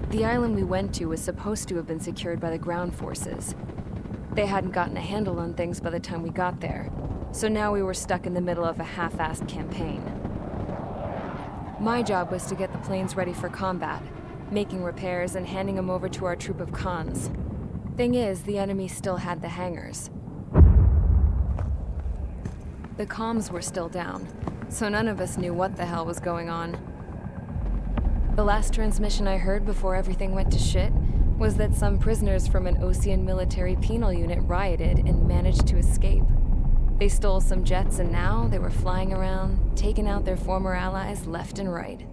The island we went to was supposed to have been secured by the ground forces. They hadn't gotten a handle on things by the time we got there, so now we were stuck in the middle of a half-assed campaign. My job was to get the planes ready for combat, making repairs and handing them over to our troop of cons. Thing is, the enemy still had the hangars. The comms were still down, so none of us knew what the hell was going on. The last transmission I heard before everything went to shit was that some prisoners from an Osean military penal unit rioted and managed to escape. They stole some jets and now they were flying around, taking out their former allies left and right.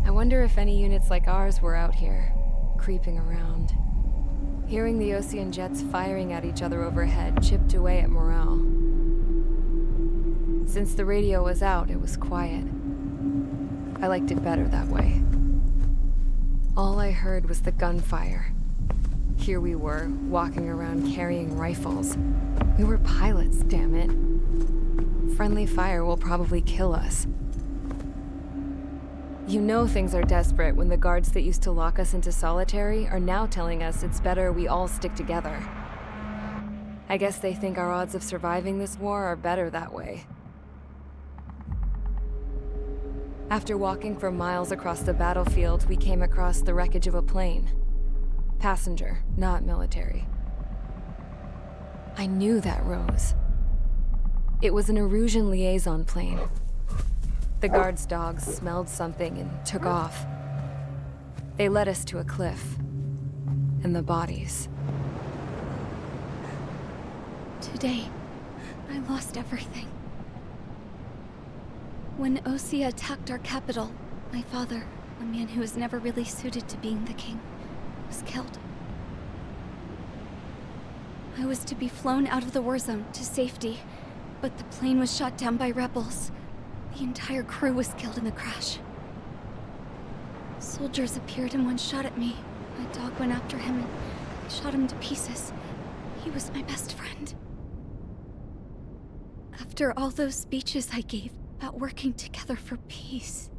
I wonder if any units like ours were out here, creeping around. Hearing the Osean jets firing at each other overhead chipped away at morale. Since the radio was out, it was quiet. I liked it better that way. All I heard was the gunfire. Here we were, walking around carrying rifles. We were pilots, damn it. Friendly fire will probably kill us. You know things are desperate when the guards that used to lock us into solitary are now telling us it's better we all stick together. I guess they think our odds of surviving this war are better that way. After walking for miles across the battlefield, we came across the wreckage of a plane. Passenger, not military. I knew that rose. It was an Erusian liaison plane. The guards' dogs smelled something and took off. They led us to a cliff. And the bodies. Today, I lost everything. When Osea attacked our capital, my father, a man who was never really suited to being the king, was killed. I was to be flown out of the war zone to safety, but the plane was shot down by rebels. The entire crew was killed in the crash. Soldiers appeared and one shot at me. My dog went after him and shot him to pieces. He was my best friend. After all those speeches I gave about working together for peace,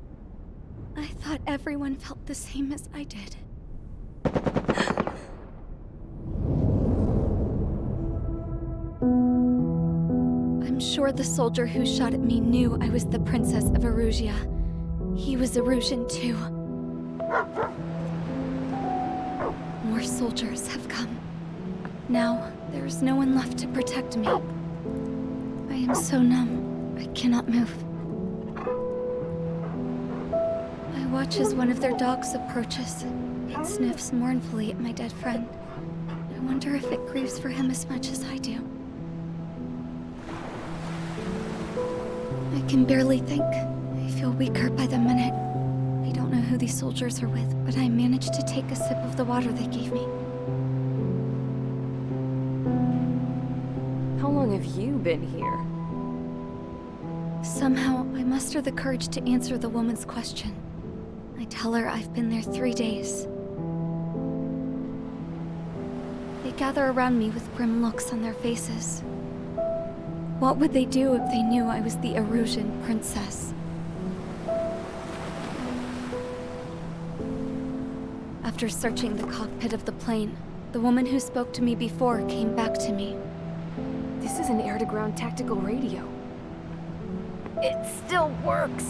I thought everyone felt the same as I did. I'm sure the soldier who shot at me knew I was the Princess of Erusia. He was Erusian too. More soldiers have come. Now, there is no one left to protect me. I am so numb, I cannot move. I watch as one of their dogs approaches. It sniffs mournfully at my dead friend. I wonder if it grieves for him as much as I do. I can barely think. I feel weaker by the minute. I don't know who these soldiers are with, but I managed to take a sip of the water they gave me. How long have you been here? Somehow, I muster the courage to answer the woman's question. I tell her I've been there 3 days. They gather around me with grim looks on their faces. What would they do if they knew I was the Erusian princess? After searching the cockpit of the plane, the woman who spoke to me before came back to me. This is an air-to-ground tactical radio. It still works!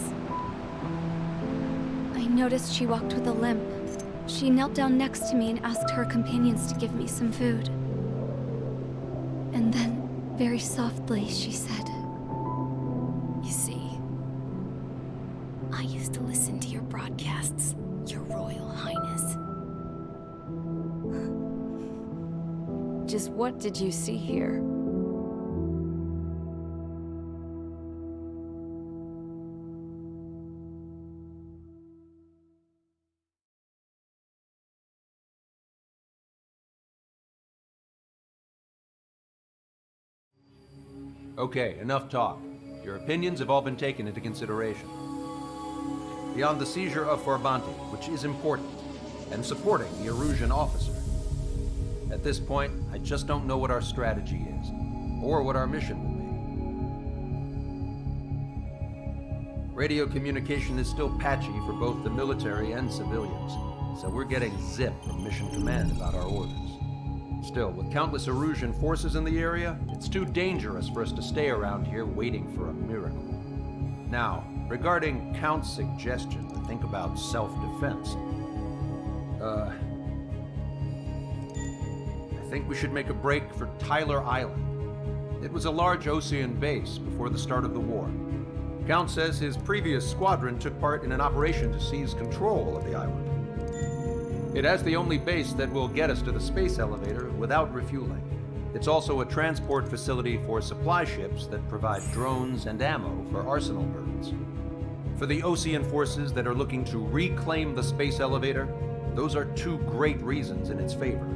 I noticed she walked with a limp. She knelt down next to me and asked her companions to give me some food. And then, very softly, she said, "You see, I used to listen to your broadcasts, Your Royal Highness." Just what did you see here? Okay, enough talk. Your opinions have all been taken into consideration. Beyond the seizure of Forbanti, which is important, and supporting the Erusian officer, at this point, I just don't know what our strategy is, or what our mission will be. Radio communication is still patchy for both the military and civilians, so we're getting zip from Mission Command about our orders. Still, with countless Erusian forces in the area, it's too dangerous for us to stay around here waiting for a miracle. Now, regarding Count's suggestion to think about self-defense, I think we should make a break for Tyler Island. It was a large Osean base before the start of the war. Count says his previous squadron took part in an operation to seize control of the island. It has the only base that will get us to the space elevator without refueling. It's also a transport facility for supply ships that provide drones and ammo for arsenal birds. For the Osean forces that are looking to reclaim the space elevator, those are two great reasons in its favor.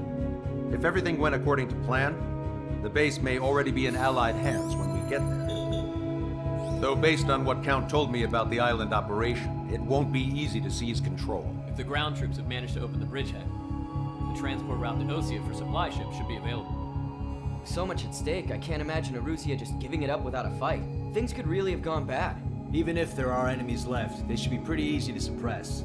If everything went according to plan, the base may already be in Allied hands when we get there. Though based on what Count told me about the island operation, it won't be easy to seize control. If the ground troops have managed to open the bridgehead, the transport route to Osea for supply ships should be available. So much at stake, I can't imagine Erusia just giving it up without a fight. Things could really have gone bad. Even if there are enemies left, they should be pretty easy to suppress.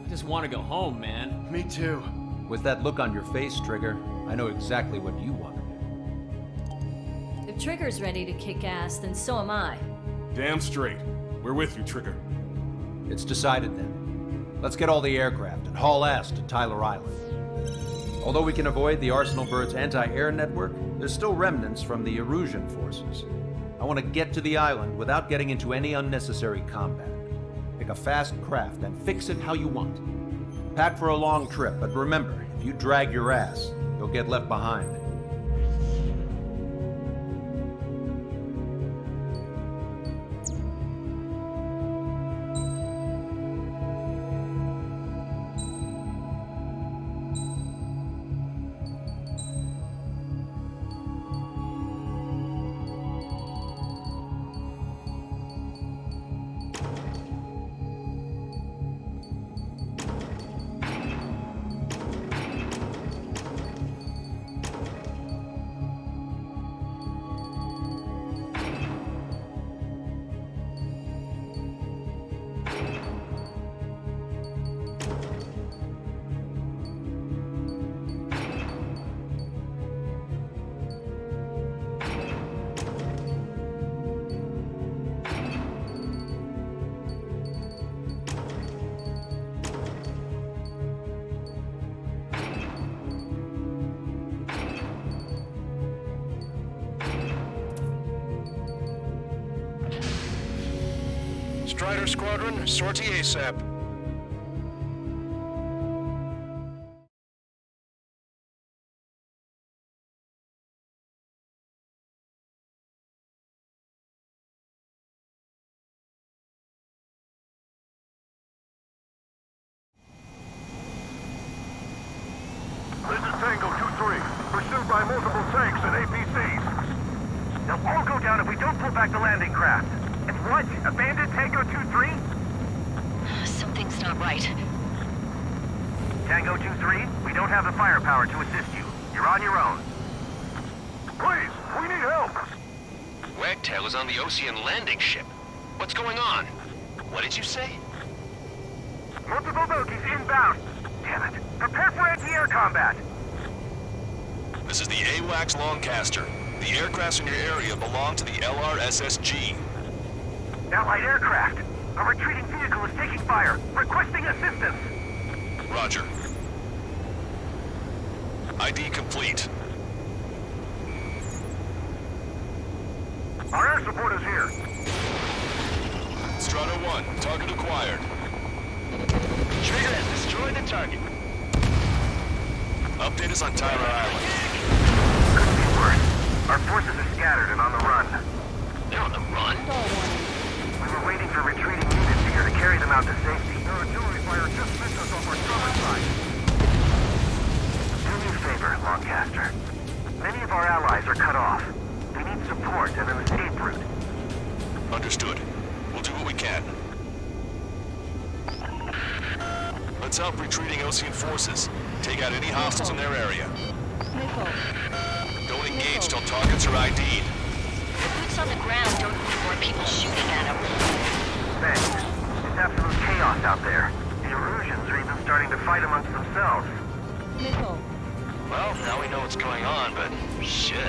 I just want to go home, man. Me too. With that look on your face, Trigger, I know exactly what you want to do. If Trigger's ready to kick ass, then so am I. Damn straight. We're with you, Trigger. It's decided then. Let's get all the aircraft and haul ass to Tyler Island. Although we can avoid the Arsenal Bird's anti-air network, there's still remnants from the Erusian forces. I want to get to the island without getting into any unnecessary combat. Pick a fast craft and fix it how you want. Pack for a long trip, but remember, if you drag your ass, you'll get left behind. Strider Squadron, sortie ASAP. This is Tango 2-3, pursued by multiple tanks and APCs. They'll all go down if we don't pull back the landing craft. It's what? Abandoned Tango 2-3? Something's not right. Tango 2-3, we don't have the firepower to assist you. You're on your own. Please, we need help! Wagtail is on the Osean landing ship. What's going on? What did you say? Multiple bogies inbound. Damn it. Prepare for anti-air combat. This is the AWACS Longcaster. The aircrafts in your area belong to the LRSSG. Allied aircraft. A retreating vehicle is taking fire. Requesting assistance. Roger. ID complete. Our air support is here. Strata 1, target acquired. Trigger has destroyed the target. Update us on Tyler Island. Couldn't be worse. Our forces are scattered and on the run. They're on the run? We were waiting for retreating units here to carry them out to safety. Their artillery fire just missed us off our starboard side. Do me a favor, Longcaster. Many of our allies are cut off. We need support and an escape route. Understood. We'll do what we can. Let's help retreating Osean forces. Take out any hostiles in their area. Don't engage till targets are ID'd. The boots on the ground don't need more people shooting at them. Thanks. It's absolute chaos out there. The Erusians are even starting starting to fight amongst themselves. Missile. Well, now we know what's going on, but shit.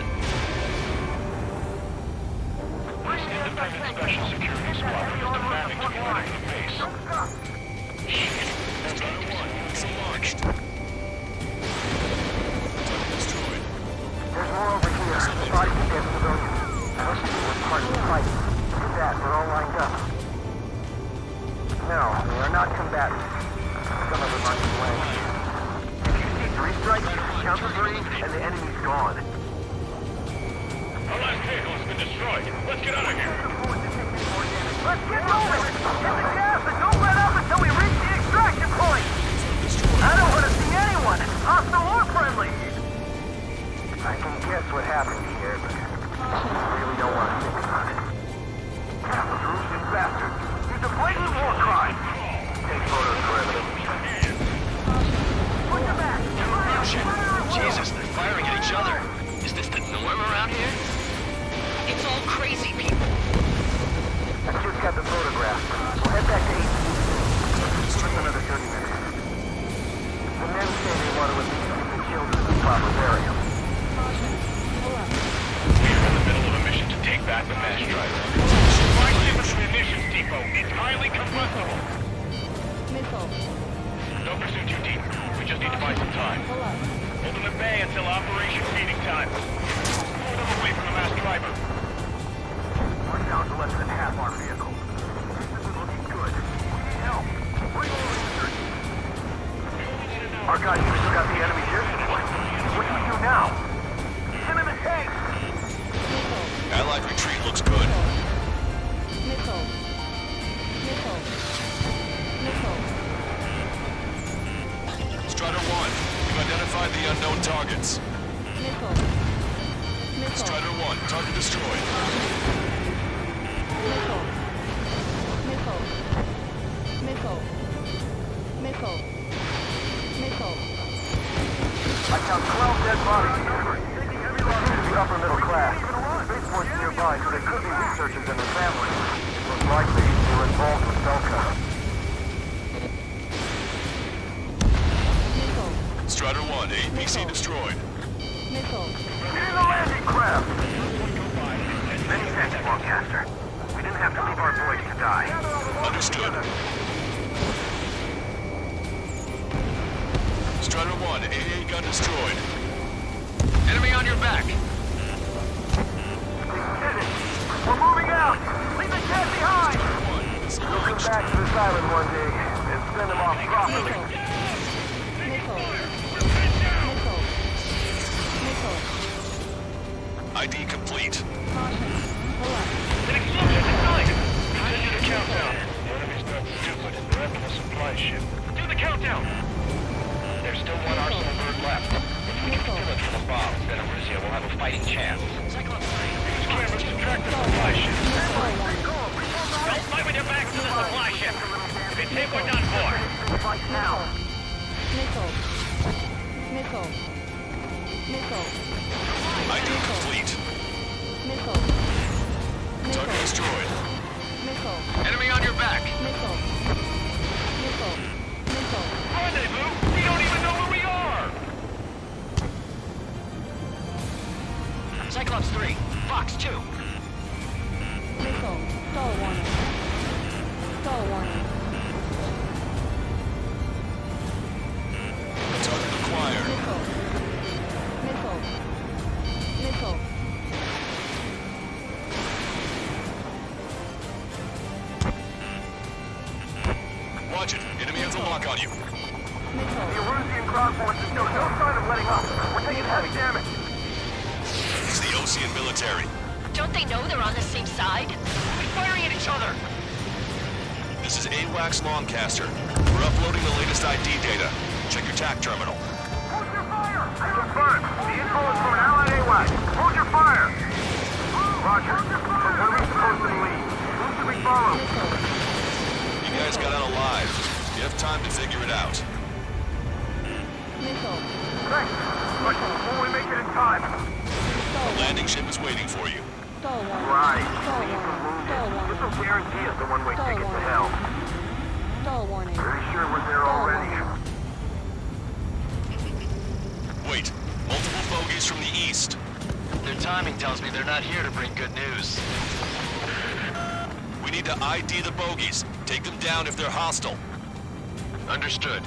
This independent special security squad is demanding to be running the base. Don't stop! Shit. Strider 1, missile launched. Destroyed. There's more over here. Bodies of dead civilians. Most of them were part of the fight. Look at that, they're all lined up. No, they are not combatants. Some of them are slain. If you see 3 strikes, count to 3, and the enemy's gone. Our last vehicle has been destroyed. Let's get out of here. Let's get moving! Hit the gas and don't let up until we reach the extraction point! I don't want to see anyone, hostile or friendly! I can guess what happened here, but I really don't want to think about it. Those Russian bastards! It's a blatant war crime! Take photos for evidence. Put them back! Jesus, they're firing at each other. Is this the norm around here? It's all crazy people. I just got the photograph. We'll head back to 8. Just another 30 minutes. The men say they want to release the children in the proper burial. We're in the middle of a mission to take back the mass driver. Supply shipment from the munitions depot. It's highly combustible. Missile. Don't pursue too deep. We just need to buy some time. Hold them at bay until operation feeding time. Move them away from the mass driver. We're down to less than half our vehicle. This isn't looking good. We need help. Bring all the injured. Our guys even got the enemy here. What do we do now? Get him in the tank! Allied retreat looks good. Missile. Missile. Missile. Strider 1, you've identified the unknown targets. Missile. Missile. Strider 1, target destroyed. Missile. Missile. Missile. Missile. Missile. I count 12 dead bodies here. The upper middle class. Spaceport's nearby, so there could be researchers and their families. Most likely, they were involved with Belka. Missile. Strider 1, APC destroyed. Missile. Get in the landing craft! Many thanks, Lancaster. We didn't have to leave our boys to die. Understood. Strider 1, AA gun destroyed. Enemy on your back. We did it! We're moving out! Leave the cat behind! We'll come back to this island one day and send them off properly. Missile. Missile. Missile. ID complete. Caution. Alert. An explosion inside! Continue the countdown. The enemy's not stupid. They're after the supply ship. Do the countdown! There's still one arsenal bird left. If we can steal it from the bombs, then Russia will have a fighting chance. Use cameras to track the supply ship. Don't fight with your backs to the supply ship. If it's hit, we're done for. Fight now! Missile. Missile. Missile. ID complete. Missile. Target destroyed. Missile. Enemy on your back. Missile. Missile. Missile. Rendezvous? We don't even know where we are! Cyclops 3, Fox 2. Missile. Stall warning. Stall warning. Target acquired. Missile. Missile. Missile. Watch it. Enemy has a lock on you. Missile. The Erusian ground forces show no sign of letting up. We're taking heavy damage. It's the Ocean military. Don't they know they're on the same side? We're firing at each other! This is AWACS Lancaster. We're uploading the latest ID data. Check your TAC terminal. Hold your fire! Confirmed. The info is from an allied AWAC. Hold your fire! Roger. But when are we supposed to leave? Who should we follow? You guys got out alive. You have time to figure it out. Missile. Thanks. But before we make it in time. Stall The landing ship is waiting for you. Stall warning. Right. Stall warning. Stall This will warning. guarantee us the one-way Stall ticket to warning. hell. Stall warning. Pretty sure we're there Stall already. warning. Wait, multiple bogeys from the east. Their timing tells me they're not here to bring good news. We need to ID the bogeys. Take them down if they're hostile. Understood.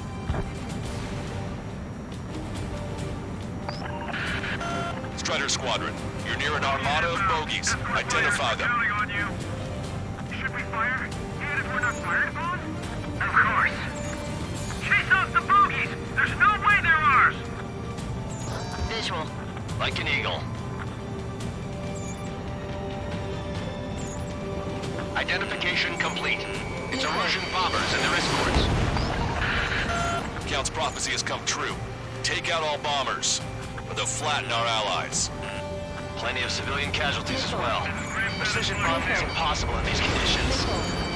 Strider Squadron, you're near an armada of bogeys. Identify them. Should we fire? Even if we're not fired upon? Of course. Chase off the bogeys! There's no way they're ours! Visual. Like an eagle. Identification complete. It's Erosion bombers and their escorts. Count's prophecy has come true. Take out all bombers, or they'll flatten our allies. Plenty of civilian casualties as well. Precision bombing is impossible in these conditions.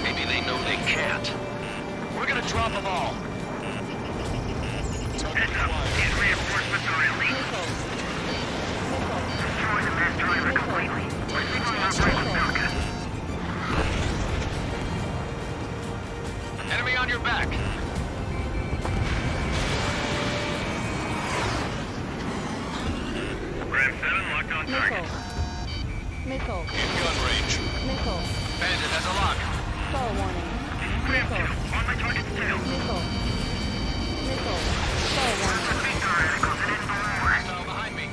Maybe they know they can't. We're gonna drop them all. These reinforcements are elite. Destroy the best driver completely. We're fixing Operation Falcon. Enemy on your back. Ram 7 locked on target. Missile. In gun range. Missile. Bandit has a lock. Star warning. Ram 2 on my target's tail. Missile. Missile. Star warning. Hostile behind me.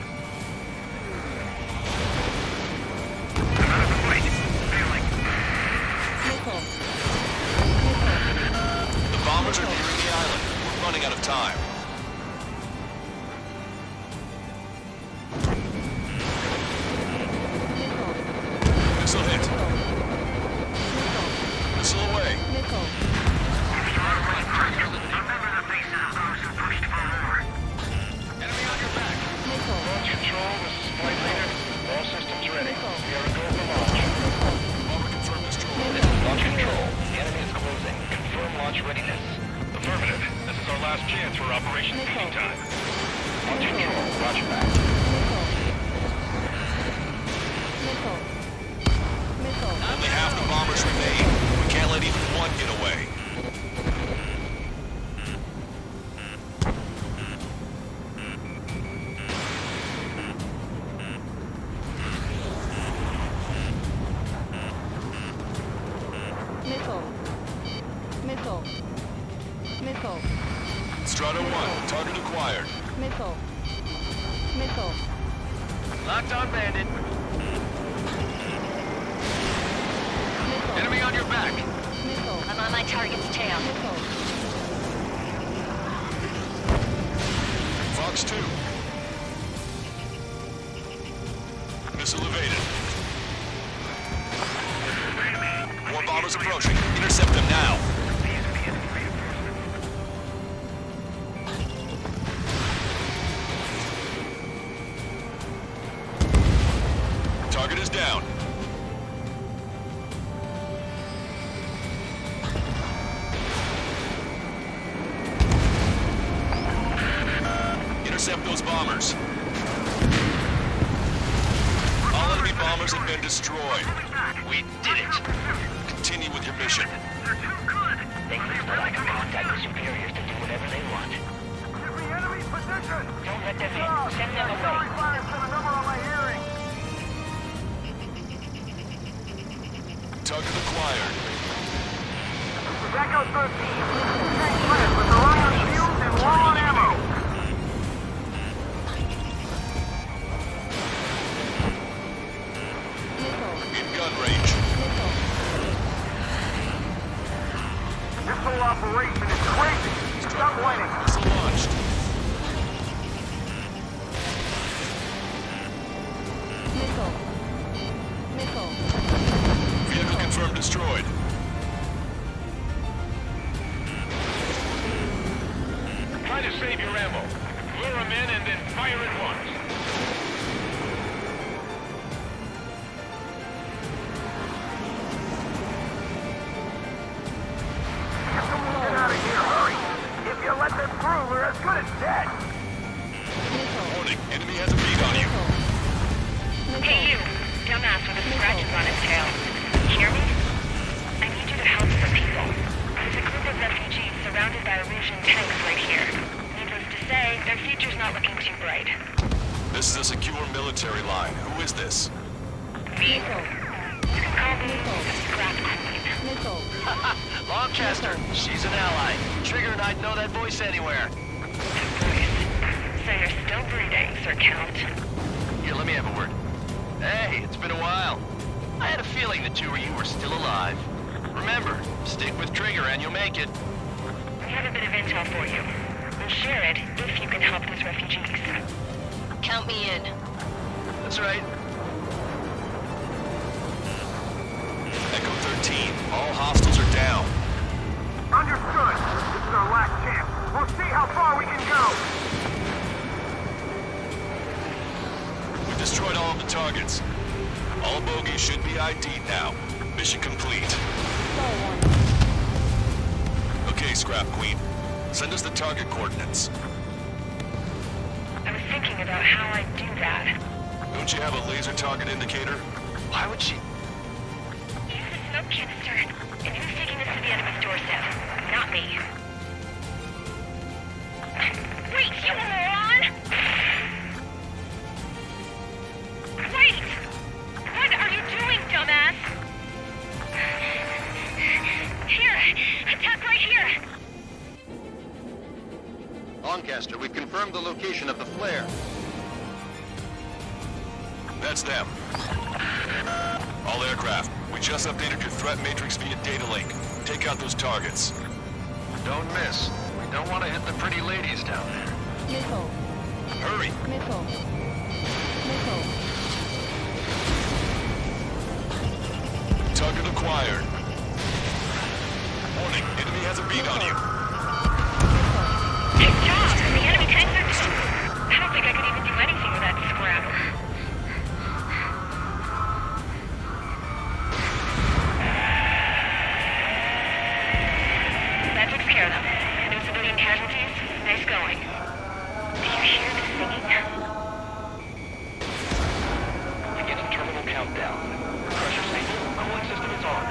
I'm out of the fight. Failing. Missile. The bombers are nearing the island. We're running out of time. Missile hit. Missile away. Missile. Remember the faces of those who pushed for more. Enemy on your back. Missile. Launch control, this is flight leader. All systems ready. We are a go for launch. Bomber confirmed destroyed. This is launch control. The enemy is closing. Confirm launch readiness. Affirmative. This is our last chance for Operation Feeding Time. Launch control. Roger back. Missile. Missile. Missile. Only half the bombers remain. We can't let even one get away. Missile. Missile. Missile. Strata 1, target acquired. Missile. Missile. Locked on Bandit. Missile. Enemy on your back. Missile. I'm on my target's tail. Missile. Fox 2. Missile evaded. More bombers approaching. Intercept them now. Target is down. Intercept those bombers. All enemy bombers have been destroyed. We did it. Continue with your mission. They're too good. They use the lack of contact with superiors to do whatever they want. Every enemy position. Don't let them in. Send them away. Fire to the number on my hearing. Target acquired. Echo 13. Change plans with the Orion shields and low on ammo. Missile. In gun range. Missile. This whole operation is crazy. Stop whining. Missile launched. Missile. Missile. Vehicle confirmed destroyed. Try to save your ammo. Lure them in and then fire at once. Get out of here, hurry. If you let them through, we're as good as dead. Warning, enemy has a bead on you. Hey you, dumbass with the scratches on his tail. Hear me? I need you to help the people. There's a group of refugees surrounded by Erosion tanks right here. Needless to say, Their future's not looking too bright. This is a secure military line. Who is this? Me? You can call me Scrap Queen. Missile. Lancaster, she's an ally. Trigger and I'd know that voice anywhere. So you're still breathing, Sir Count. Here, let me have a word. Hey, it's been a while. I had a feeling the two of you were still alive. Remember, stick with Trigger and you'll make it. We have a bit of intel for you. We'll share it if you can help those refugees. Count me in. That's right. Echo 13, all hostiles are down. Understood. This is our last chance. We'll see how far we can go. We've destroyed all of the targets. All bogies should be ID'd now. Mission complete. Okay, Scrap Queen. Send us the target coordinates. I was thinking about how I'd do that. Don't you have a laser target indicator? Why would she? Use the smoke canister, and who's taking this to the enemy's doorstep? Not me. Wait, you moron! Wait! What are you doing, dumbass? Here! Attack right here! Lancaster, we've confirmed the location of the flare. That's them. All aircraft, we just updated your threat matrix via data link. Take out those targets. Don't miss. We don't want to hit the pretty ladies down there. Missile. Hurry! Missile. Missile. Target acquired. Warning, enemy has a bead on you. Good job! The enemy tanks are... I don't think I could even do anything with that scrap. That takes care of them. No civilian casualties? Nice going. Do you hear the singing? Beginning terminal countdown. Pressure stable. Cooling system is on.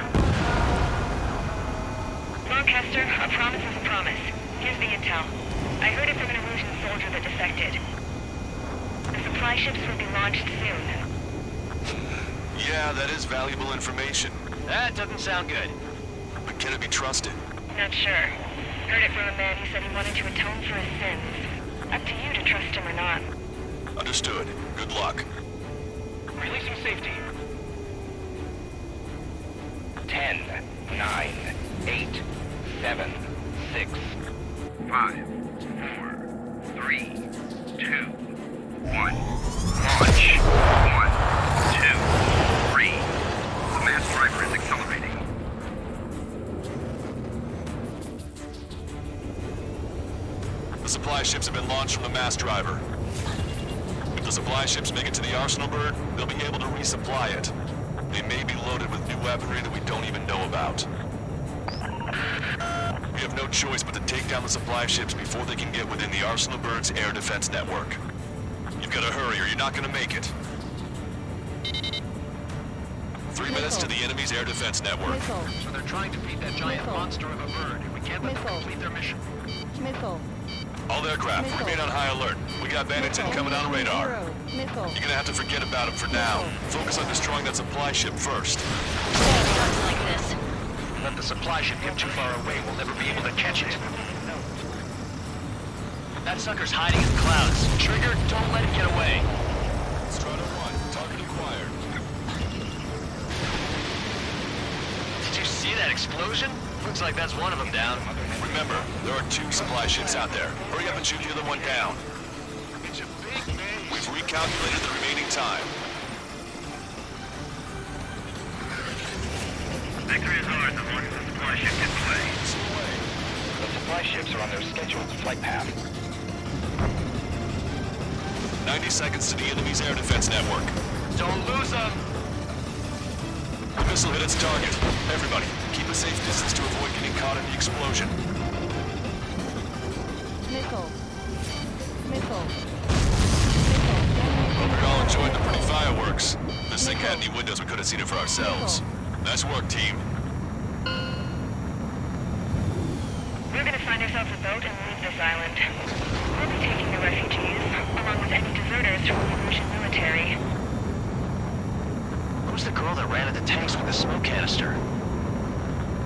Lancaster, a promise is a promise. Here's the intel. I heard it from an illusion soldier that defected. The supply ships will be launched soon. Yeah, that is valuable information. That doesn't sound good. But can it be trusted? Not sure. Heard it from a man who said he wanted to atone for his sins. Up to you to trust him or not. Understood. Good luck. Release some safety. 10, 9, 8, 7, 6, 5, 4, 3, 2, 1. Launch. 1, 2, 3. The mass driver is accelerating. The supply ships have been launched from the mass driver. If the supply ships make it to the arsenal bird, they'll be able to resupply it. They may be loaded with new weaponry that we don't even know about. We have no choice but to take down the supply ships before they can get within the Arsenal Bird's air defense network. You've got to hurry or you're not going to make it. 3 minutes to the enemy's air defense network. Missile. So they're trying to beat that giant Missile. monster of a bird. We can't let them Missile. complete their mission. Missile. All aircraft, Missile. remain on high alert. We got bandits incoming on radar. Zero. Missile. You're gonna have to forget about them for now. Focus on destroying that supply ship first. Guns like this. Let the supply ship get too far away, we'll never be able to catch it. That sucker's hiding in the clouds. Trigger, don't let it get away. Strider 1, target acquired. Did you see that explosion? Looks like that's one of them down. Remember, there are 2 supply ships out there. Hurry up and shoot the other one down. It's a big maze. We've recalculated the remaining time. Victory is ours as long as the supply ship gets away. The supply ships are on their scheduled flight path. 90 seconds to the enemy's air defense network. Don't lose them! The missile hit its target. Everybody, keep a safe distance to avoid getting caught in the explosion. Missile. Missile. Hope you're all enjoying the pretty fireworks. This thing had any windows, we could have seen it for ourselves. Nice work, team. We're gonna find ourselves a boat and leave this Island. We'll be taking the refugees, along with any deserters from the Russian military. Who's the girl that ran at the tanks with the smoke canister?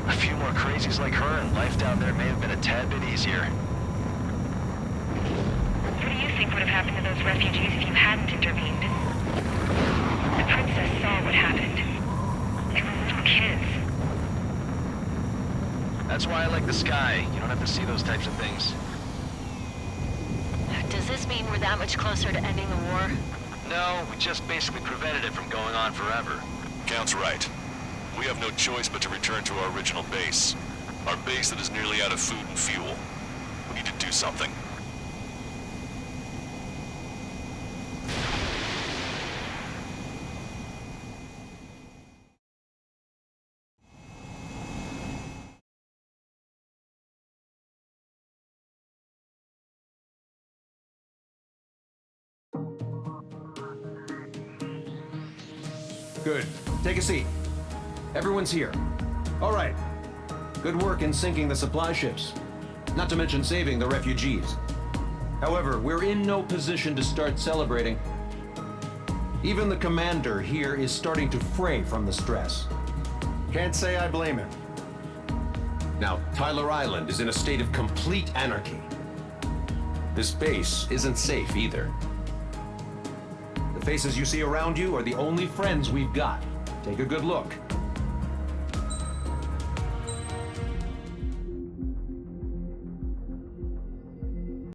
A few more crazies like her, and life down there may have been a tad bit easier. What do you think would have happened to those refugees if you hadn't intervened? The princess saw what happened. They were little kids. That's why I like the sky. You don't have to see those types of things. Does this mean we're that much closer to ending the war? No, we just basically prevented it from going on forever. Count's right. We have no choice but to return to our original base. Our base that is nearly out of food and fuel. We need to do something. Good. Take a seat. Everyone's here. All right. Good work in sinking the supply ships. Not to mention saving the refugees. However, we're in no position to start celebrating. Even the commander here is starting to fray from the stress. Can't say I blame him. Now, Tyler Island is in a state of complete anarchy. This base isn't safe either. The faces you see around you are the only friends we've got. Take a good look.